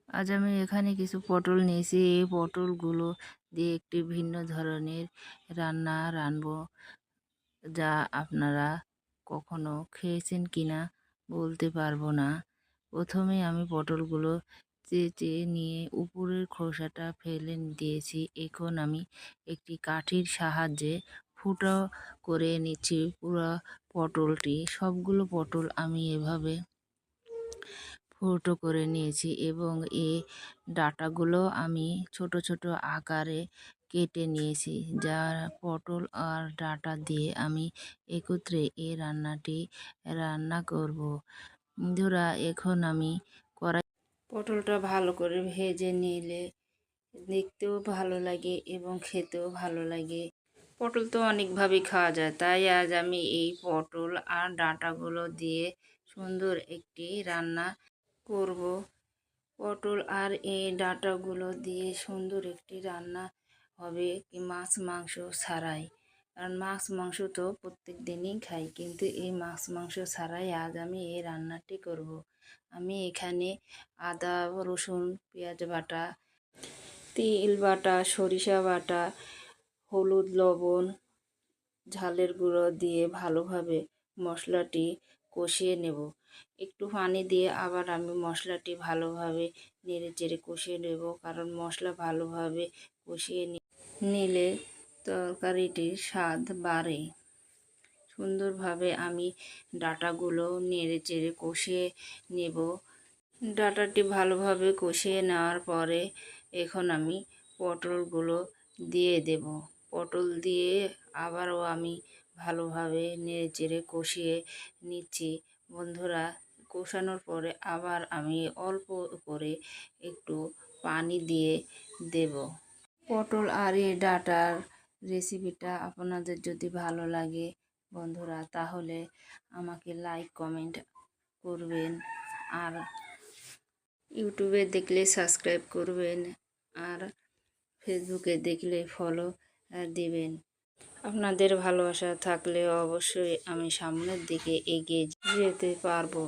আজ আমি এখানে কিছু পটল নিয়েছি। এই পটলগুলো দিয়ে একটি ভিন্ন ধরনের রান্না রাঁধবো, যা আপনারা কখনো খেয়েছেন কিনা বলতে পারবো না। প্রথমে আমি পটলগুলো চেঁচে নিয়ে উপরের খোসাটা ফেলে দিয়েছি। এখন আমি একটি কাঠির সাহায্যে ফুটো করে নিচ্ছি পুরো পটলটি। সবগুলো পটল আমি এভাবে ফুটো করে নিয়েছি এবং এই ডাঁটাগুলো আমি ছোট ছোট আকারে কেটে নিয়েছি। যা পটল আর ডাঁটা দিয়ে আমি একত্রে এই রান্নাটি রান্না করব। বন্ধুরা, এখন আমি পটলটা ভালো করে ভেজে নিলে দেখতেও ভালো লাগে এবং খেতেও ভালো লাগে। পটল তো অনেকভাবেই খাওয়া যায়, তাই আজ আমি এই পটল আর ডাঁটাগুলো দিয়ে সুন্দর একটি রান্না করব। পটল আর এই ডাঁটাগুলো দিয়ে সুন্দর একটি রান্না হবে কি মাছ মাংস ছাড়াই। কারণ মাছ মাংস তো প্রত্যেক দিনই খাই, কিন্তু এই মাছ মাংস ছাড়াই আজ আমি এই রান্নাটি করব। আমি এখানে আদা রসুন পেঁয়াজ বাটা, তেল বাটা, সরিষা বাটা, হলুদ লবণ, ঝালের গুঁড়ো দিয়ে ভালোভাবে মশলাটি কষিয়ে নেব। একটু পানি দিয়ে আবার আমি মশলাটি ভালোভাবে নেড়ে চেড়ে কষিয়ে নেব, কারণ মশলা ভালোভাবে কষিয়ে নিলে তরকারিটির স্বাদ বাড়ে। সুন্দরভাবে আমি ডাঁটাগুলো নেড়ে চেড়ে কষিয়ে নেব। ডাঁটাটি ভালোভাবে কষিয়ে নেওয়ার পরে এখন আমি পটলগুলো দিয়ে দেব। পটল দিয়ে আবারও আমি ভালোভাবে নেড়ে চেড়ে কষিয়ে নিচ্ছি। বন্ধুরা, কষানোর পরে আবার আমি অল্প করে একটু পানি দিয়ে দেব। পটল আর এই ডাঁটার রেসিপিটা আপনাদের যদি ভালো লাগে বন্ধুরা, তাহলে আমাকে লাইক কমেন্ট করবেন, আর ইউটিউবে দেখলে সাবস্ক্রাইব করবেন, আর ফেসবুকে দেখলে ফলো দিবেন। আপনাদের ভালোবাসা থাকলে অবশ্যই আমি সামনের দিকে এগিয়ে যেতে পারবো।